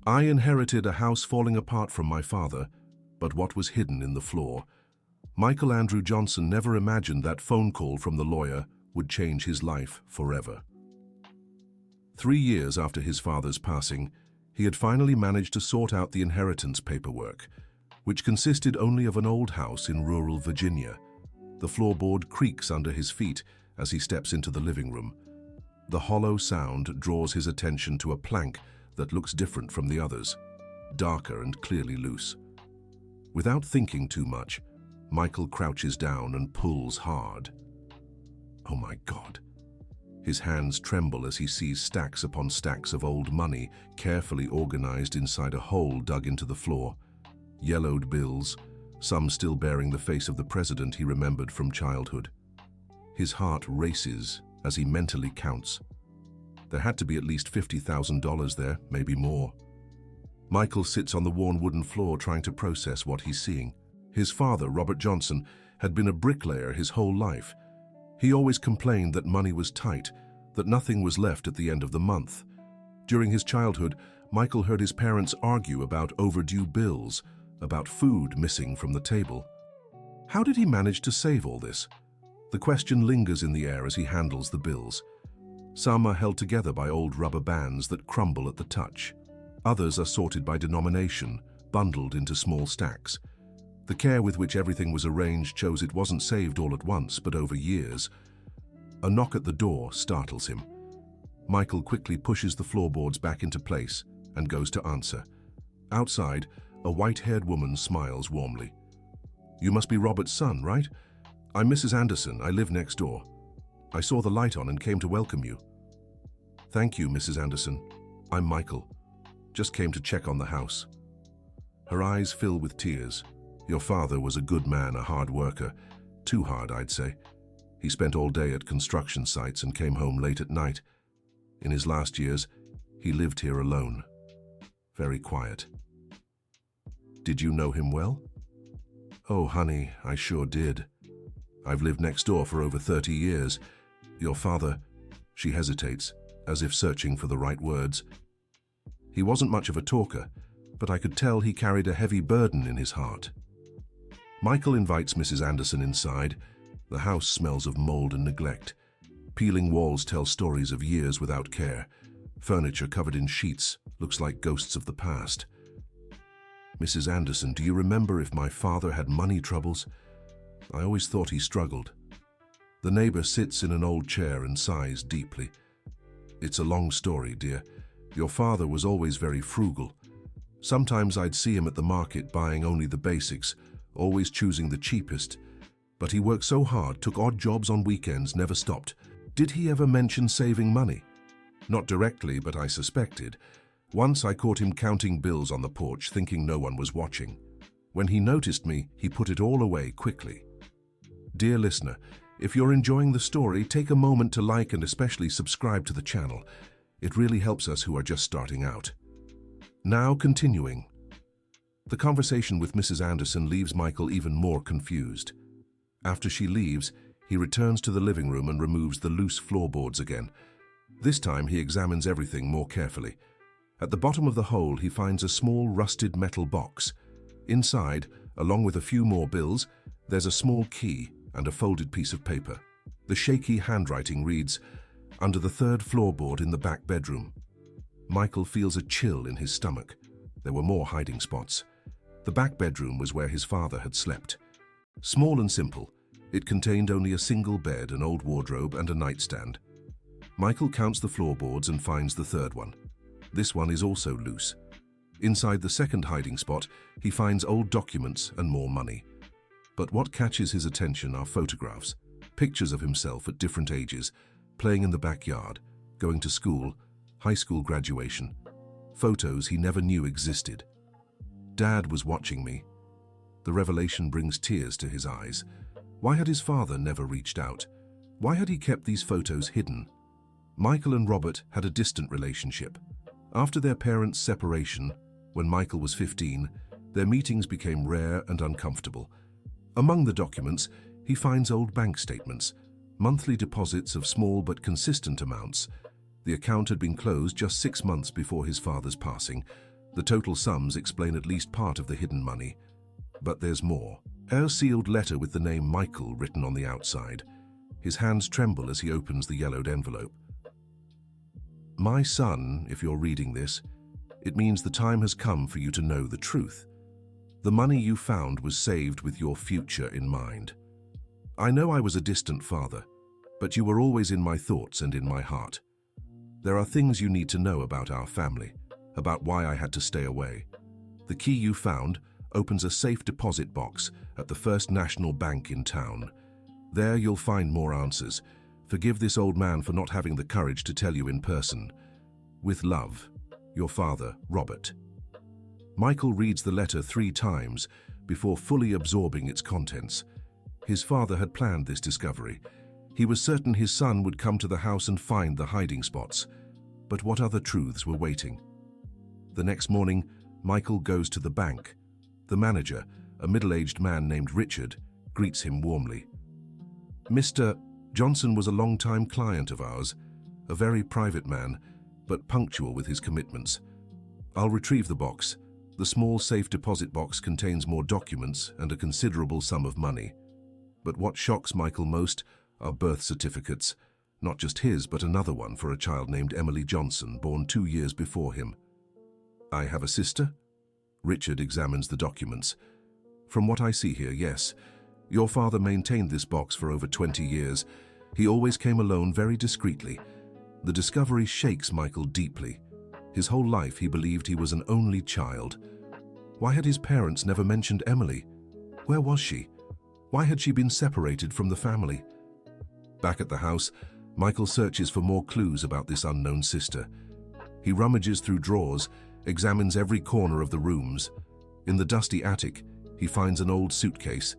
I inherited a house falling apart from my father, but what was hidden in the floor? Michael Andrew Johnson never imagined that phone call from the lawyer would change his life forever. 3 years after his father's passing, he had finally managed to sort out the inheritance paperwork, which consisted only of an old house in rural Virginia. The floorboard creaks under his feet as he steps into the living room. The hollow sound draws his attention to a plank that looks different from the others, darker and clearly loose. Without thinking too much, Michael crouches down and pulls hard. Oh my God. His hands tremble as he sees stacks upon stacks of old money carefully organized inside a hole dug into the floor. Yellowed bills, some still bearing the face of the president he remembered from childhood. His heart races as he mentally counts. There had to be at least $50,000 there, maybe more. Michael sits on the worn wooden floor trying to process what he's seeing. His father, Robert Johnson, had been a bricklayer his whole life. He always complained that money was tight, that nothing was left at the end of the month. During his childhood, Michael heard his parents argue about overdue bills, about food missing from the table. How did he manage to save all this? The question lingers in the air as he handles the bills. Some are held together by old rubber bands that crumble at the touch. Others are sorted by denomination, bundled into small stacks. The care with which everything was arranged shows it wasn't saved all at once, but over years. A knock at the door startles him. Michael quickly pushes the floorboards back into place and goes to answer. Outside, a white-haired woman smiles warmly. "You must be Robert's son, right? I'm Mrs. Anderson. I live next door. I saw the light on and came to welcome you." "Thank you, Mrs. Anderson. I'm Michael. Just came to check on the house." Her eyes fill with tears. "Your father was a good man, a hard worker. Too hard, I'd say. He spent all day at construction sites and came home late at night. In his last years, he lived here alone. Very quiet." "Did you know him well?" "Oh, honey, I sure did. I've lived next door for over 30 years. Your father..." She hesitates, as if searching for the right words. "He wasn't much of a talker, but I could tell he carried a heavy burden in his heart." Michael invites Mrs. Anderson inside. The house smells of mold and neglect. Peeling walls tell stories of years without care. Furniture covered in sheets looks like ghosts of the past. "Mrs. Anderson, do you remember if my father had money troubles? I always thought he struggled." The neighbor sits in an old chair and sighs deeply. "It's a long story, dear. Your father was always very frugal. Sometimes I'd see him at the market buying only the basics, always choosing the cheapest. But he worked so hard, took odd jobs on weekends, never stopped. Did he ever mention saving money?" "Not directly, but I suspected. Once I caught him counting bills on the porch, thinking no one was watching. When he noticed me, he put it all away quickly." Dear listener, if you're enjoying the story, take a moment to like and especially subscribe to the channel. It really helps us who are just starting out. Now continuing. The conversation with Mrs. Anderson leaves Michael even more confused. After she leaves, he returns to the living room and removes the loose floorboards again. This time he examines everything more carefully. At the bottom of the hole he finds a small rusted metal box. Inside, along with a few more bills, there's a small key and a folded piece of paper. The shaky handwriting reads, "Under the 3rd floorboard in the back bedroom." Michael feels a chill in his stomach. There were more hiding spots. The back bedroom was where his father had slept. Small and simple, it contained only a single bed, an old wardrobe, and a nightstand. Michael counts the floorboards and finds the 3rd one. This one is also loose. Inside the 2nd hiding spot, he finds old documents and more money. But what catches his attention are photographs, pictures of himself at different ages, playing in the backyard, going to school, high school graduation, photos he never knew existed. "Dad was watching me." The revelation brings tears to his eyes. Why had his father never reached out? Why had he kept these photos hidden? Michael and Robert had a distant relationship. After their parents' separation, when Michael was 15, their meetings became rare and uncomfortable. Among the documents, he finds old bank statements, monthly deposits of small but consistent amounts. The account had been closed just 6 months before his father's passing. The total sums explain at least part of the hidden money. But there's more. A sealed letter with the name Michael written on the outside. His hands tremble as he opens the yellowed envelope. My son, if you're reading this, it means the time has come for you to know the truth. The money you found was saved with your future in mind. I know I was a distant father, but you were always in my thoughts and in my heart. There are things you need to know about our family, about why I had to stay away. The key you found opens a safe deposit box at the First National Bank in town. There you'll find more answers. Forgive this old man for not having the courage to tell you in person. With love, your father, Robert. Michael reads the letter 3 times before fully absorbing its contents. His father had planned this discovery. He was certain his son would come to the house and find the hiding spots. But what other truths were waiting? The next morning, Michael goes to the bank. The manager, a middle-aged man named Richard, greets him warmly. Mr. Johnson was a long-time client of ours, a very private man, but punctual with his commitments. I'll retrieve the box. The small safe deposit box contains more documents and a considerable sum of money. But what shocks Michael most are birth certificates, not just his, but another one for a child named Emily Johnson, born 2 years before him. I have a sister? Richard examines the documents. From what I see here, yes. Your father maintained this box for over 20 years. He always came alone very discreetly. The discovery shakes Michael deeply. His whole life he believed he was an only child. Why had his parents never mentioned Emily? Where was she? Why had she been separated from the family? Back at the house, Michael searches for more clues about this unknown sister. He rummages through drawers, examines every corner of the rooms. In the dusty attic, he finds an old suitcase.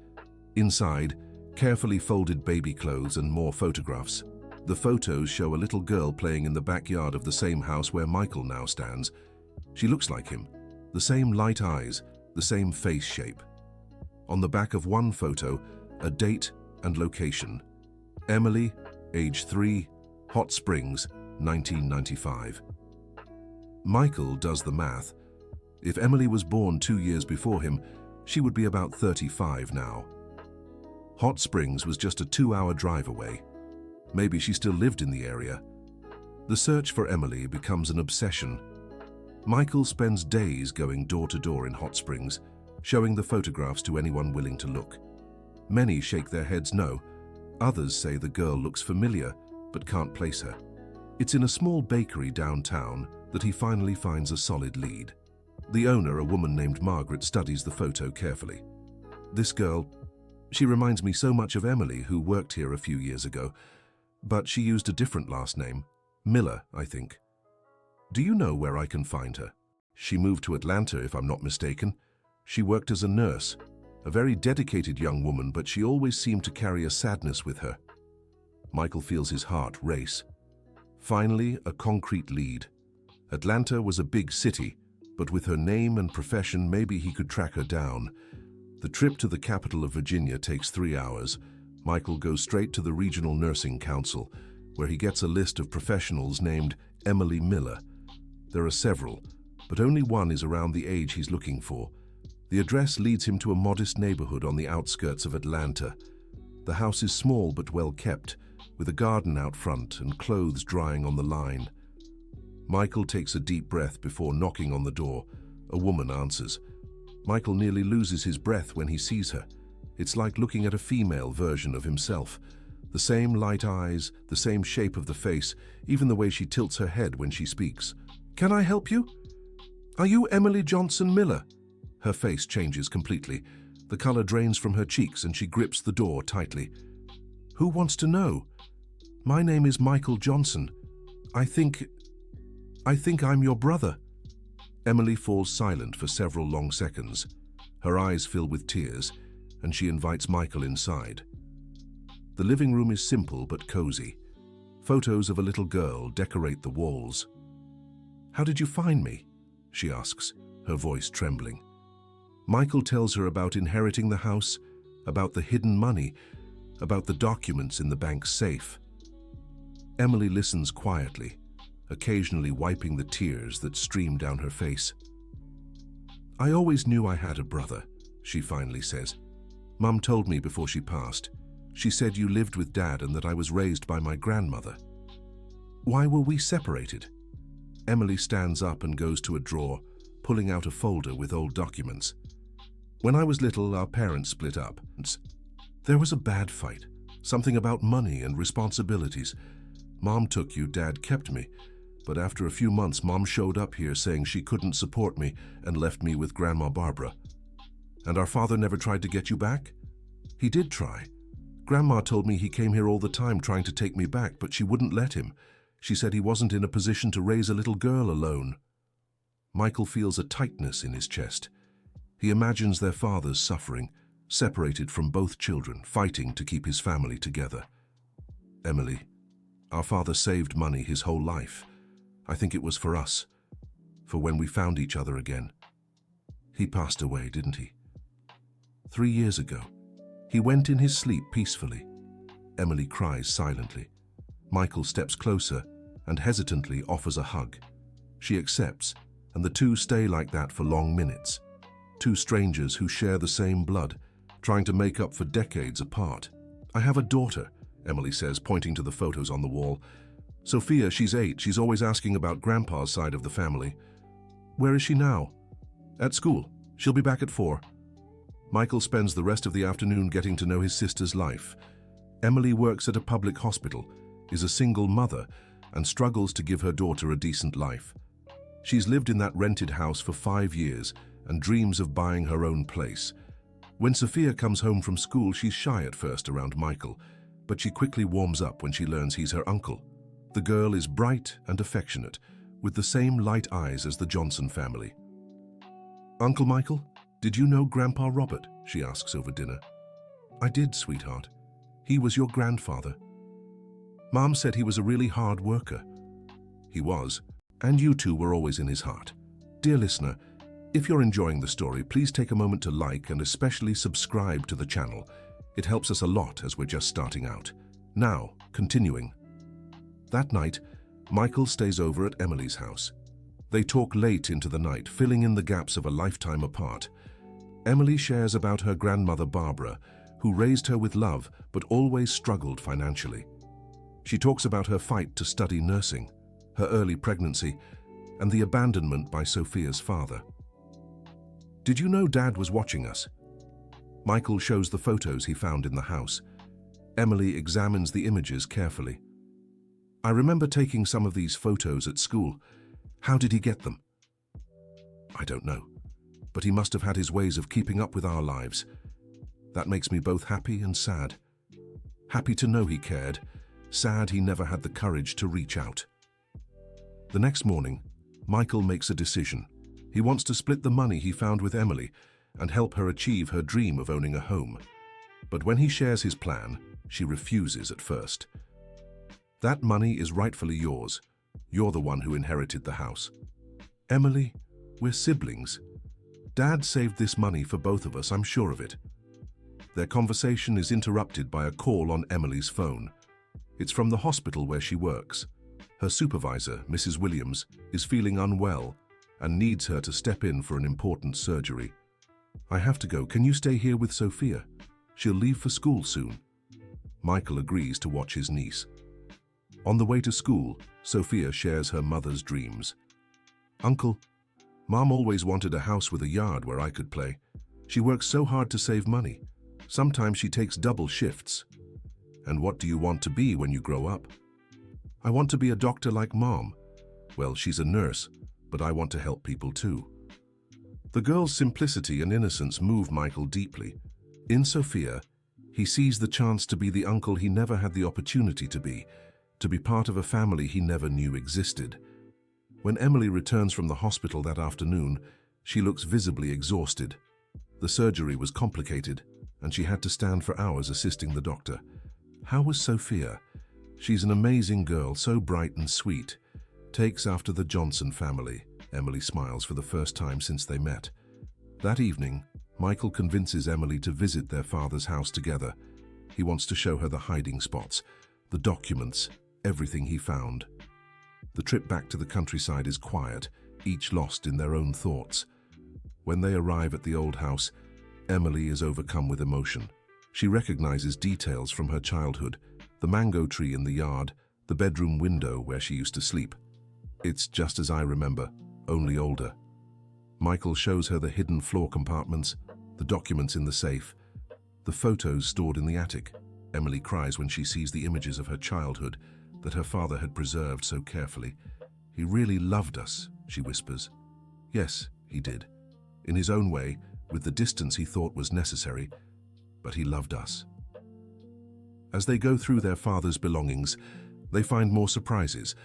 Inside, carefully folded baby clothes and more photographs. The photos show a little girl playing in the backyard of the same house where Michael now stands. She looks like him, the same light eyes, the same face shape. On the back of one photo, a date and location. Emily, age 3, Hot Springs, 1995. Michael does the math. If Emily was born 2 years before him, she would be about 35 now. Hot Springs was just a 2-hour drive away. Maybe she still lived in the area. The search for Emily becomes an obsession. Michael spends days going door to door in Hot Springs, showing the photographs to anyone willing to look. Many shake their heads no. Others say the girl looks familiar, but can't place her. It's in a small bakery downtown that he finally finds a solid lead. The owner, a woman named Margaret, studies the photo carefully. This girl, she reminds me so much of Emily, who worked here a few years ago, but she used a different last name, Miller, I think. Do you know where I can find her? She moved to Atlanta, if I'm not mistaken. She worked as a nurse, a very dedicated young woman, but she always seemed to carry a sadness with her. Michael feels his heart race. Finally, a concrete lead. Atlanta was a big city, but with her name and profession, maybe he could track her down. The trip to the capital of Virginia takes 3 hours. Michael goes straight to the Regional Nursing Council, where he gets a list of professionals named Emily Miller. There are several, but only one is around the age he's looking for. The address leads him to a modest neighborhood on the outskirts of Atlanta. The house is small but well kept, with a garden out front and clothes drying on the line. Michael takes a deep breath before knocking on the door. A woman answers. Michael nearly loses his breath when he sees her. It's like looking at a female version of himself. The same light eyes, the same shape of the face, even the way she tilts her head when she speaks. "Can I help you? Are you Emily Johnson Miller?" Her face changes completely. The color drains from her cheeks and she grips the door tightly. "Who wants to know?" "My name is Michael Johnson. I think I'm your brother." Emily falls silent for several long seconds. Her eyes fill with tears, and she invites Michael inside. The living room is simple but cozy. Photos of a little girl decorate the walls. "How did you find me?" she asks, her voice trembling. Michael tells her about inheriting the house, about the hidden money, about the documents in the bank's safe. Emily listens quietly, occasionally wiping the tears that stream down her face. I always knew I had a brother, she finally says. Mum told me before she passed. She said you lived with Dad and that I was raised by my grandmother. Why were we separated? Emily stands up and goes to a drawer, pulling out a folder with old documents. When I was little, our parents split up. There was a bad fight, something about money and responsibilities. Mom took you, Dad kept me. But after a few months, Mom showed up here saying she couldn't support me and left me with Grandma Barbara. And our father never tried to get you back? He did try. Grandma told me he came here all the time trying to take me back, but she wouldn't let him. She said he wasn't in a position to raise a little girl alone. Michael feels a tightness in his chest. He imagines their fathers suffering, separated from both children, fighting to keep his family together. Emily, our father saved money his whole life. I think it was for us, for when we found each other again. He passed away, didn't he? 3 years ago. He went in his sleep peacefully. Emily cries silently. Michael steps closer and hesitantly offers a hug. She accepts, and the two stay like that for long minutes. Two strangers who share the same blood, trying to make up for decades apart. I have a daughter, Emily says, pointing to the photos on the wall. Sophia, she's 8. She's always asking about Grandpa's side of the family. Where is she now? At school. She'll be back at 4. Michael spends the rest of the afternoon getting to know his sister's life. Emily works at a public hospital, is a single mother, and struggles to give her daughter a decent life. She's lived in that rented house for 5 years and dreams of buying her own place. When Sophia comes home from school, she's shy at first around Michael, but she quickly warms up when she learns he's her uncle. The girl is bright and affectionate, with the same light eyes as the Johnson family. Uncle Michael, did you know Grandpa Robert? She asks over dinner. I did, sweetheart. He was your grandfather. Mom said he was a really hard worker. He was, and you two were always in his heart. Dear listener, if you're enjoying the story, please take a moment to like and especially subscribe to the channel. It helps us a lot as we're just starting out. Now, continuing. That night, Michael stays over at Emily's house. They talk late into the night, filling in the gaps of a lifetime apart. Emily shares about her grandmother Barbara, who raised her with love but always struggled financially. She talks about her fight to study nursing, her early pregnancy, and the abandonment by Sophia's father. Did you know Dad was watching us? Michael shows the photos he found in the house. Emily examines the images carefully. I remember taking some of these photos at school. How did he get them? I don't know, but he must have had his ways of keeping up with our lives. That makes me both happy and sad. Happy to know he cared, sad he never had the courage to reach out. The next morning, Michael makes a decision. He wants to split the money he found with Emily and help her achieve her dream of owning a home. But when he shares his plan, she refuses at first. That money is rightfully yours. You're the one who inherited the house. Emily, we're siblings. Dad saved this money for both of us, I'm sure of it. Their conversation is interrupted by a call on Emily's phone. It's from the hospital where she works. Her supervisor, Mrs. Williams, is feeling unwell and needs her to step in for an important surgery. I have to go. Can you stay here with Sophia? She'll leave for school soon. Michael agrees to watch his niece. On the way to school, Sophia shares her mother's dreams. Uncle, Mom always wanted a house with a yard where I could play. She works so hard to save money. Sometimes she takes double shifts. And what do you want to be when you grow up? I want to be a doctor like Mom. Well, she's a nurse, but I want to help people too. The girl's simplicity and innocence move Michael deeply. In Sophia, he sees the chance to be the uncle he never had the opportunity to be part of a family he never knew existed. When Emily returns from the hospital that afternoon, she looks visibly exhausted. The surgery was complicated, and she had to stand for hours assisting the doctor. How was Sophia? She's an amazing girl, so bright and sweet. Takes after the Johnson family. Emily smiles for the first time since they met. That evening, Michael convinces Emily to visit their father's house together. He wants to show her the hiding spots, the documents, everything he found. The trip back to the countryside is quiet, each lost in their own thoughts. When they arrive at the old house, Emily is overcome with emotion. She recognizes details from her childhood, the mango tree in the yard, the bedroom window where she used to sleep. It's just as I remember, only older. Michael shows her the hidden floor compartments, the documents in the safe, the photos stored in the attic. Emily cries when she sees the images of her childhood that her father had preserved so carefully. "He really loved us," she whispers. Yes, he did. In his own way, with the distance he thought was necessary, but he loved us. As they go through their father's belongings, they find more surprises.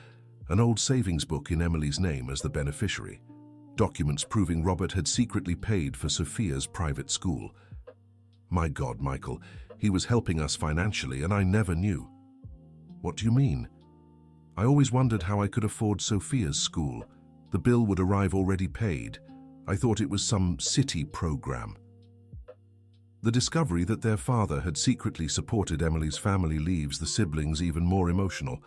An old savings book in Emily's name as the beneficiary. Documents proving Robert had secretly paid for Sophia's private school. "My God, Michael, he was helping us financially and I never knew." "What do you mean?" "I always wondered how I could afford Sophia's school. The bill would arrive already paid. I thought it was some city program." The discovery that their father had secretly supported Emily's family leaves the siblings even more emotional.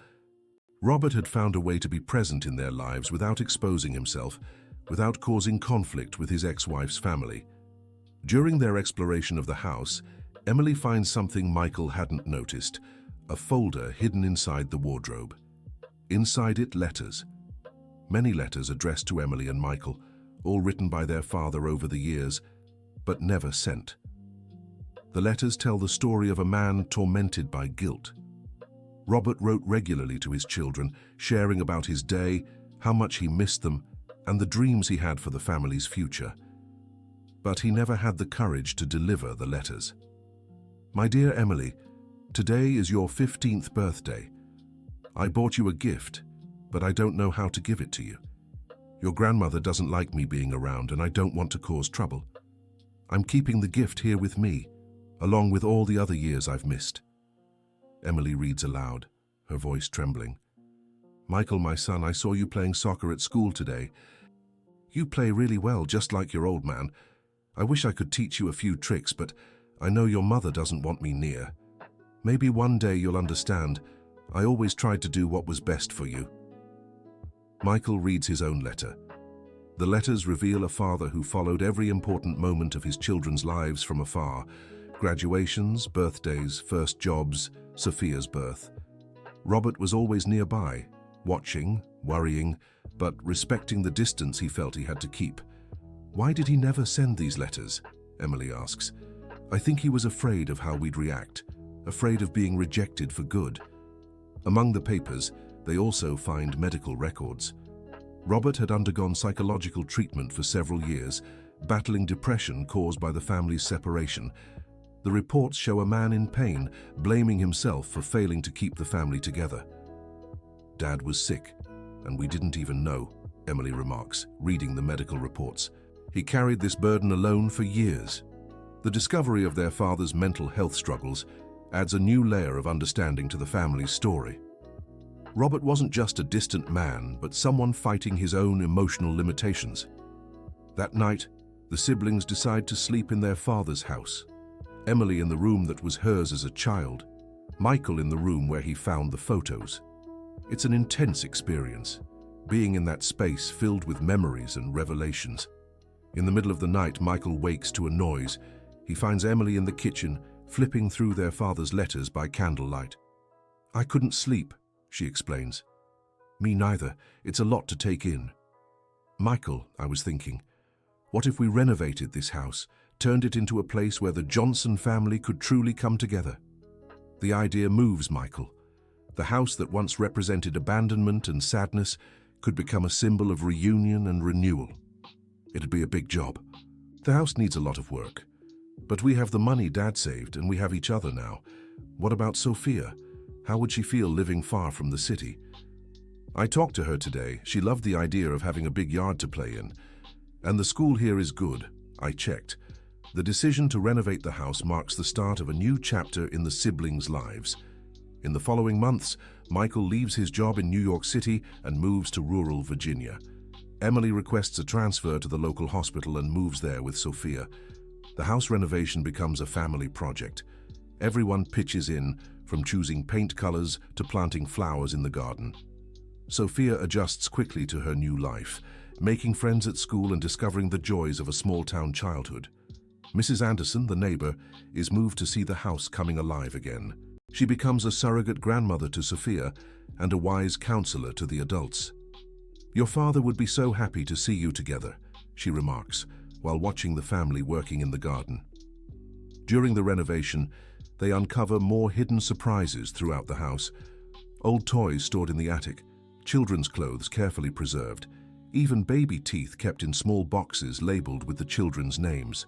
Robert had found a way to be present in their lives without exposing himself, without causing conflict with his ex-wife's family. During their exploration of the house, Emily finds something Michael hadn't noticed, a folder hidden inside the wardrobe. Inside it, letters. Many letters addressed to Emily and Michael, all written by their father over the years, but never sent. The letters tell the story of a man tormented by guilt. Robert wrote regularly to his children, sharing about his day, how much he missed them, and the dreams he had for the family's future. But he never had the courage to deliver the letters. "My dear Emily, today is your 15th birthday. I bought you a gift, but I don't know how to give it to you. Your grandmother doesn't like me being around and I don't want to cause trouble. I'm keeping the gift here with me, along with all the other years I've missed." Emily reads aloud, her voice trembling. "Michael, my son, I saw you playing soccer at school today. You play really well, just like your old man. I wish I could teach you a few tricks, but I know your mother doesn't want me near. Maybe one day you'll understand. I always tried to do what was best for you." Michael reads his own letter. The letters reveal a father who followed every important moment of his children's lives from afar. Graduations, birthdays, first jobs, Sophia's birth. Robert was always nearby, watching, worrying, but respecting the distance he felt he had to keep. "Why did he never send these letters?" Emily asks. "I think he was afraid of how we'd react, afraid of being rejected for good." Among the papers, they also find medical records. Robert had undergone psychological treatment for several years, battling depression caused by the family's separation. The reports show a man in pain, blaming himself for failing to keep the family together. "Dad was sick, and we didn't even know," Emily remarks, reading the medical reports. "He carried this burden alone for years." The discovery of their father's mental health struggles adds a new layer of understanding to the family's story. Robert wasn't just a distant man, but someone fighting his own emotional limitations. That night, the siblings decide to sleep in their father's house. Emily in the room that was hers as a child, Michael in the room where he found the photos. It's an intense experience, being in that space filled with memories and revelations. In the middle of the night, Michael wakes to a noise. He finds Emily in the kitchen, flipping through their father's letters by candlelight. "I couldn't sleep," she explains. "Me neither. It's a lot to take in." "Michael," I was thinking, what if we renovated this house, turned it into a place where the Johnson family could truly come together? The idea moves Michael. The house that once represented abandonment and sadness could become a symbol of reunion and renewal. It'd be a big job. The house needs a lot of work. But we have the money Dad saved and we have each other now. What about Sophia? How would she feel living far from the city? I talked to her today. She loved the idea of having a big yard to play in. And the school here is good. I checked. The decision to renovate the house marks the start of a new chapter in the siblings' lives. In the following months, Michael leaves his job in New York City and moves to rural Virginia. Emily requests a transfer to the local hospital and moves there with Sophia. The house renovation becomes a family project. Everyone pitches in, from choosing paint colors to planting flowers in the garden. Sophia adjusts quickly to her new life. making friends at school and discovering the joys of a small-town childhood. Mrs. Anderson, the neighbor, is moved to see the house coming alive again. She becomes a surrogate grandmother to Sophia and a wise counselor to the adults. "Your father would be so happy to see you together," she remarks, while watching the family working in the garden. During the renovation, they uncover more hidden surprises throughout the house. Old toys stored in the attic, children's clothes carefully preserved, even baby teeth kept in small boxes labeled with the children's names.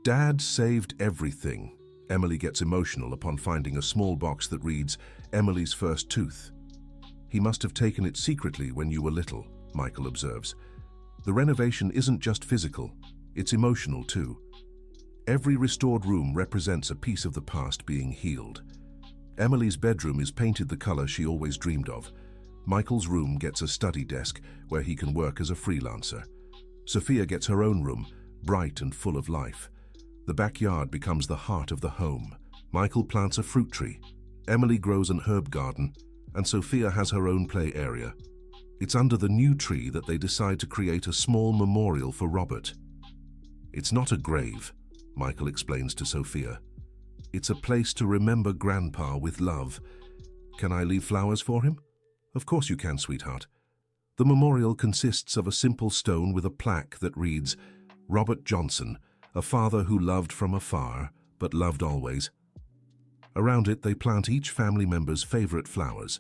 "Dad saved everything." Emily gets emotional upon finding a small box that reads, "Emily's first tooth." "He must have taken it secretly when you were little," Michael observes. The renovation isn't just physical, it's emotional too. Every restored room represents a piece of the past being healed. Emily's bedroom is painted the color she always dreamed of. Michael's room gets a study desk where he can work as a freelancer. Sophia gets her own room, bright and full of life. The backyard becomes the heart of the home. Michael plants a fruit tree. Emily grows an herb garden, and Sophia has her own play area. It's under the new tree that they decide to create a small memorial for Robert. "It's not a grave," Michael explains to Sophia. "It's a place to remember Grandpa with love. Can I leave flowers for him?" "Of course you can, sweetheart." The memorial consists of a simple stone with a plaque that reads, "Robert Johnson, a father who loved from afar, but loved always." Around it, they plant each family member's favorite flowers.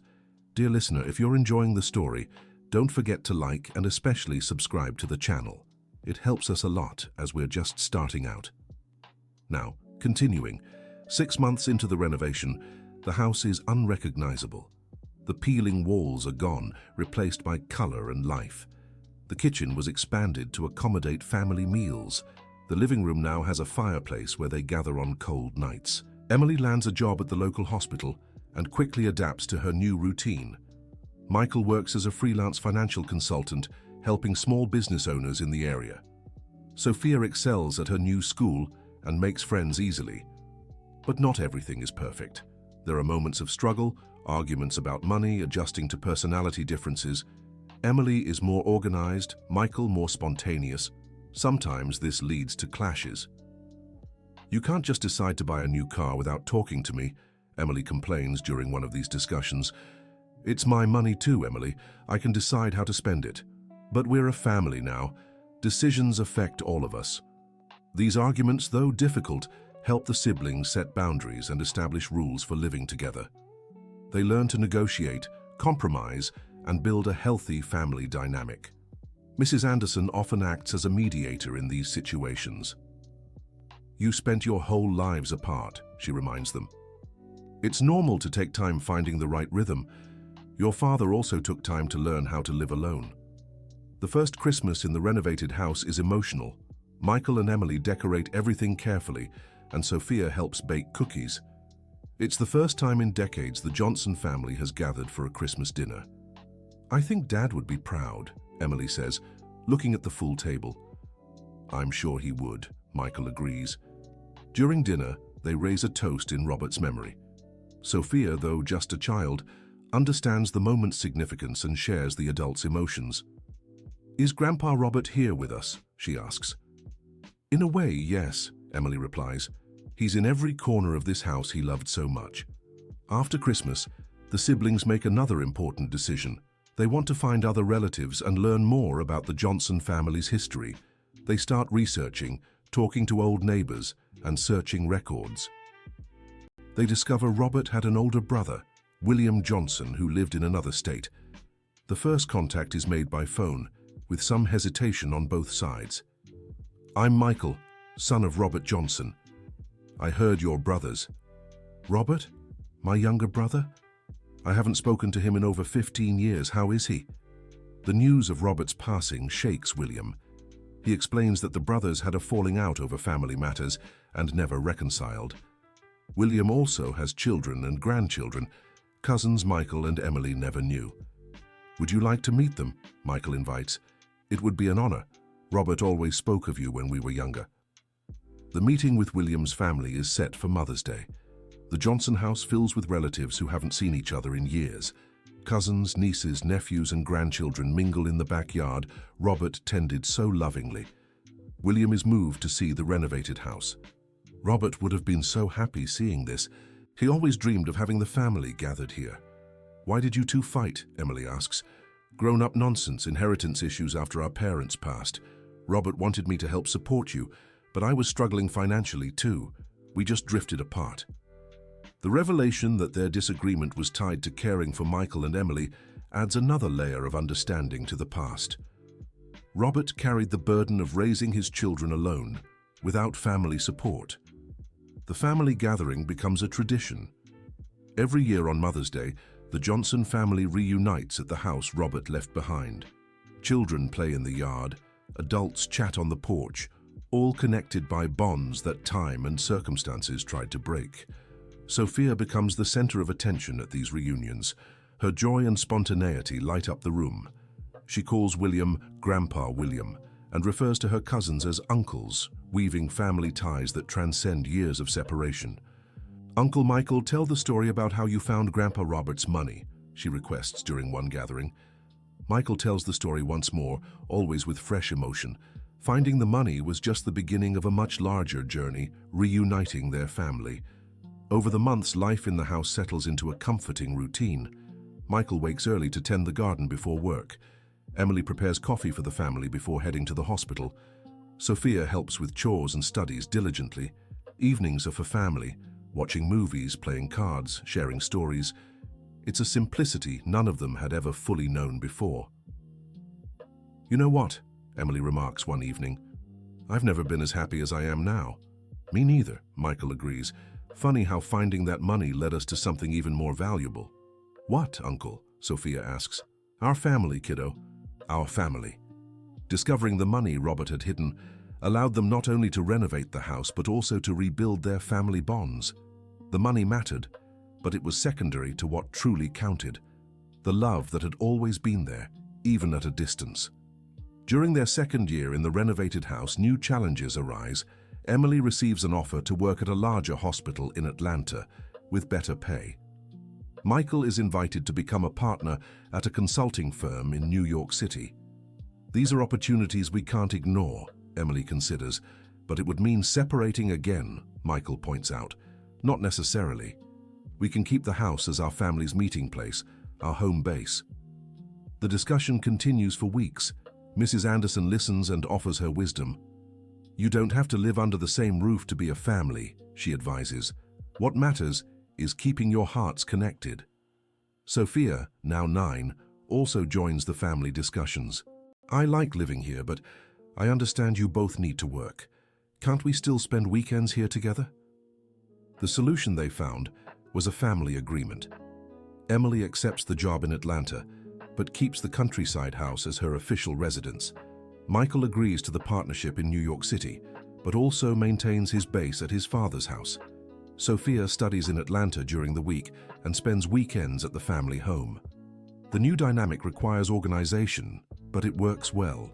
Dear listener, if you're enjoying the story, don't forget to like and especially subscribe to the channel. It helps us a lot as we're just starting out. Now, continuing, 6 months into the renovation, the house is unrecognizable. The peeling walls are gone, replaced by color and life. The kitchen was expanded to accommodate family meals. The living room now has a fireplace where they gather on cold nights. Emily lands a job at the local hospital and quickly adapts to her new routine. Michael works as a freelance financial consultant, helping small business owners in the area. Sophia excels at her new school and makes friends easily. But not everything is perfect. There are moments of struggle, arguments about money, adjusting to personality differences. Emily is more organized, Michael more spontaneous. Sometimes this leads to clashes. "You can't just decide to buy a new car without talking to me," Emily complains during one of these discussions. "It's my money too, Emily. I can decide how to spend it. But we're a family now. Decisions affect all of us." These arguments, though difficult, help the siblings set boundaries and establish rules for living together. They learn to negotiate, compromise, and build a healthy family dynamic. Mrs. Anderson often acts as a mediator in these situations. "You spent your whole lives apart," she reminds them. "It's normal to take time finding the right rhythm. Your father also took time to learn how to live alone." The first Christmas in the renovated house is emotional. Michael and Emily decorate everything carefully, and Sophia helps bake cookies. It's the first time in decades the Johnson family has gathered for a Christmas dinner. "I think Dad would be proud," Emily says, looking at the full table. "I'm sure he would," Michael agrees. During dinner, they raise a toast in Robert's memory. Sophia, though just a child, understands the moment's significance and shares the adults' emotions. "Is Grandpa Robert here with us?" she asks. "In a way, yes," Emily replies. "He's in every corner of this house he loved so much." After Christmas, the siblings make another important decision. They want to find other relatives and learn more about the Johnson family's history. They start researching, talking to old neighbors, and searching records. They discover Robert had an older brother, William Johnson, who lived in another state. The first contact is made by phone, with some hesitation on both sides. "I'm Michael, son of Robert Johnson. I heard your brothers." "Robert? My younger brother? I haven't spoken to him in over 15 years. How is he?" The news of Robert's passing shakes William. He explains that the brothers had a falling out over family matters and never reconciled. William also has children and grandchildren, cousins Michael and Emily never knew. "Would you like to meet them?" Michael invites. "It would be an honor. Robert always spoke of you when we were younger." The meeting with William's family is set for Mother's Day. The Johnson house fills with relatives who haven't seen each other in years. Cousins, nieces, nephews, and grandchildren mingle in the backyard Robert tended so lovingly. William is moved to see the renovated house. Robert would have been so happy seeing this. He always dreamed of having the family gathered here. "Why did you two fight?" Emily asks. "Grown-up nonsense, inheritance issues after our parents passed. Robert wanted me to help support you, but I was struggling financially too. We just drifted apart." The revelation that their disagreement was tied to caring for Michael and Emily adds another layer of understanding to the past. Robert carried the burden of raising his children alone, without family support. The family gathering becomes a tradition. Every year on Mother's Day, the Johnson family reunites at the house Robert left behind. Children play in the yard, adults chat on the porch, all connected by bonds that time and circumstances tried to break. Sophia becomes the center of attention at these reunions. Her joy and spontaneity light up the room. She calls William Grandpa William and refers to her cousins as uncles, weaving family ties that transcend years of separation. "Uncle Michael, tell the story about how you found Grandpa Robert's money," she requests during one gathering. Michael tells the story once more, always with fresh emotion. Finding the money was just the beginning of a much larger journey, reuniting their family. Over the months, life in the house settles into a comforting routine. Michael wakes early to tend the garden before work. Emily prepares coffee for the family before heading to the hospital. Sophia helps with chores and studies diligently. Evenings are for family, watching movies, playing cards, sharing stories. It's a simplicity none of them had ever fully known before. "You know what?" Emily remarks one evening. "I've never been as happy as I am now." "Me neither," Michael agrees. "Funny how finding that money led us to something even more valuable." "What, Uncle?" Sophia asks. "Our family, kiddo. Our family." Discovering the money Robert had hidden allowed them not only to renovate the house but also to rebuild their family bonds. The money mattered, but it was secondary to what truly counted: the love that had always been there, even at a distance. During their second year in the renovated house, new challenges arise. Emily receives an offer to work at a larger hospital in Atlanta, with better pay. Michael is invited to become a partner at a consulting firm in New York City. "These are opportunities we can't ignore," Emily considers, "but it would mean separating again," Michael points out. "Not necessarily. We can keep the house as our family's meeting place, our home base." The discussion continues for weeks. Mrs. Anderson listens and offers her wisdom. "You don't have to live under the same roof to be a family," she advises. "What matters is keeping your hearts connected." Sophia, now 9, also joins the family discussions. "I like living here, but I understand you both need to work. Can't we still spend weekends here together?" The solution they found was a family agreement. Emily accepts the job in Atlanta, but keeps the countryside house as her official residence. Michael agrees to the partnership in New York City, but also maintains his base at his father's house. Sophia studies in Atlanta during the week and spends weekends at the family home. The new dynamic requires organization, but it works well.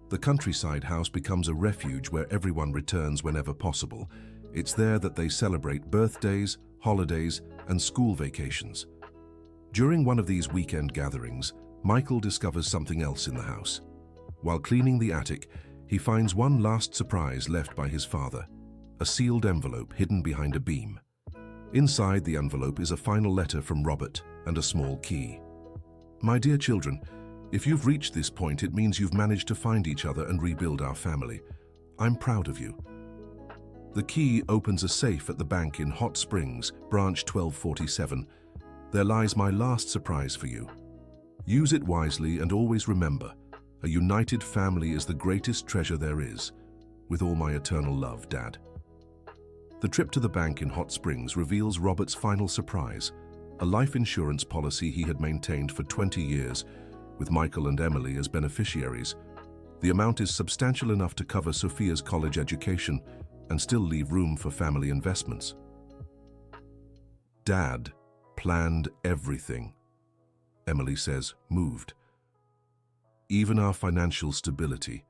The countryside house becomes a refuge where everyone returns whenever possible. It's there that they celebrate birthdays, holidays, and school vacations. During one of these weekend gatherings, Michael discovers something else in the house. While cleaning the attic, he finds one last surprise left by his father: a sealed envelope hidden behind a beam. Inside the envelope is a final letter from Robert and a small key. "My dear children, if you've reached this point, it means you've managed to find each other and rebuild our family. I'm proud of you." The key opens a safe at the bank in Hot Springs, branch 1247. "There lies my last surprise for you. Use it wisely and always remember, a united family is the greatest treasure there is. With all my eternal love, Dad." The trip to the bank in Hot Springs reveals Robert's final surprise: a life insurance policy he had maintained for 20 years, with Michael and Emily as beneficiaries. The amount is substantial enough to cover Sophia's college education and still leave room for family investments. "Dad planned everything," Emily says, moved. "Even our financial stability.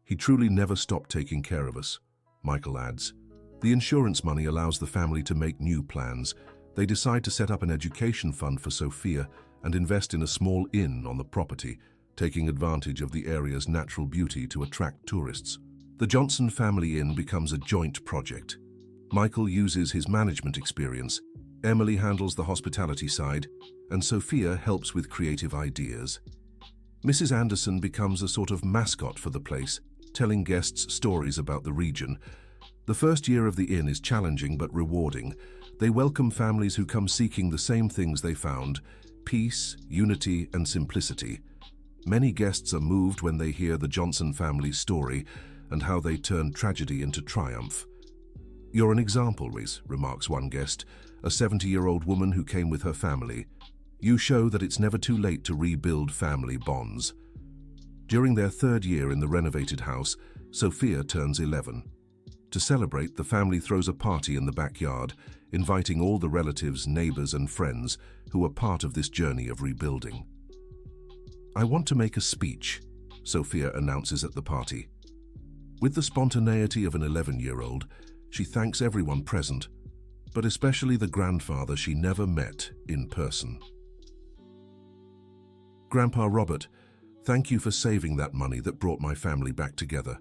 He truly never stopped taking care of us," Michael adds. The insurance money allows the family to make new plans. They decide to set up an education fund for Sophia and invest in a small inn on the property, taking advantage of the area's natural beauty to attract tourists. The Johnson family inn becomes a joint project. Michael uses his management experience, Emily handles the hospitality side, and Sophia helps with creative ideas. Mrs. Anderson becomes a sort of mascot for the place, telling guests stories about the region. The first year of the inn is challenging but rewarding. They welcome families who come seeking the same things they found: peace, unity, and simplicity. Many guests are moved when they hear the Johnson family's story and how they turned tragedy into triumph. "You're an example, Reese," remarks one guest, a 70-year-old woman who came with her family. "You show that it's never too late to rebuild family bonds." During their third year in the renovated house, Sophia turns 11. To celebrate, the family throws a party in the backyard, inviting all the relatives, neighbors, and friends who are part of this journey of rebuilding. "I want to make a speech," Sophia announces at the party. With the spontaneity of an 11-year-old, she thanks everyone present, but especially the grandfather she never met in person. "Grandpa Robert, thank you for saving that money that brought my family back together.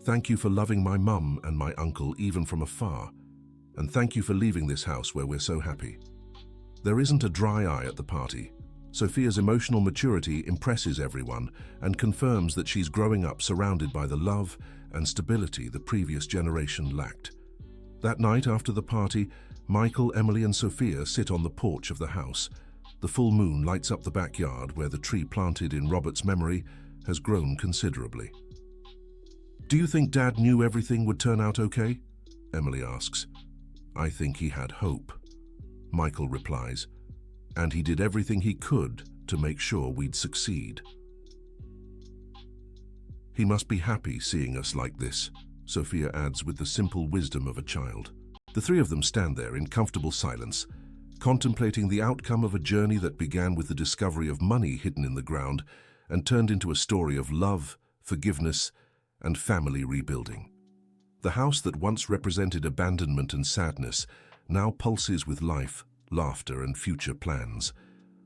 Thank you for loving my mum and my uncle even from afar. And thank you for leaving this house where we're so happy." There isn't a dry eye at the party. Sophia's emotional maturity impresses everyone and confirms that she's growing up surrounded by the love and stability the previous generation lacked. That night after the party, Michael, Emily, and Sophia sit on the porch of the house. The full moon lights up the backyard where the tree planted in Robert's memory has grown considerably. "Do you think Dad knew everything would turn out okay?" Emily asks. "I think he had hope," Michael replies, "and he did everything he could to make sure we'd succeed." "He must be happy seeing us like this," Sophia adds with the simple wisdom of a child. The three of them stand there in comfortable silence, contemplating the outcome of a journey that began with the discovery of money hidden in the ground and turned into a story of love, forgiveness, and family rebuilding. The house that once represented abandonment and sadness now pulses with life, laughter, and future plans.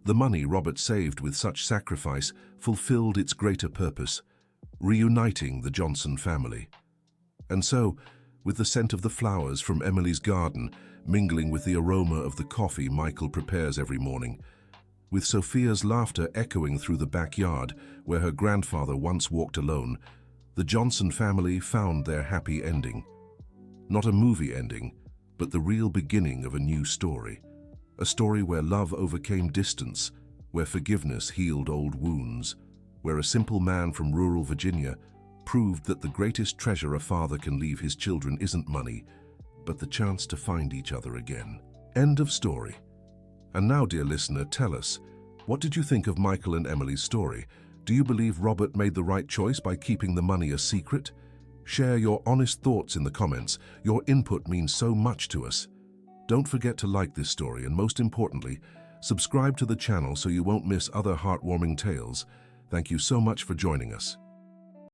The money Robert saved with such sacrifice fulfilled its greater purpose, reuniting the Johnson family. And so, with the scent of the flowers from Emily's garden mingling with the aroma of the coffee Michael prepares every morning, with Sophia's laughter echoing through the backyard where her grandfather once walked alone, the Johnson family found their happy ending. Not a movie ending, but the real beginning of a new story. A story where love overcame distance, where forgiveness healed old wounds, where a simple man from rural Virginia proved that the greatest treasure a father can leave his children isn't money, but the chance to find each other again. End of story. And now, dear listener, tell us, what did you think of Michael and Emily's story? Do you believe Robert made the right choice by keeping the money a secret? Share your honest thoughts in the comments. Your input means so much to us. Don't forget to like this story and, most importantly, subscribe to the channel so you won't miss other heartwarming tales. Thank you so much for joining us.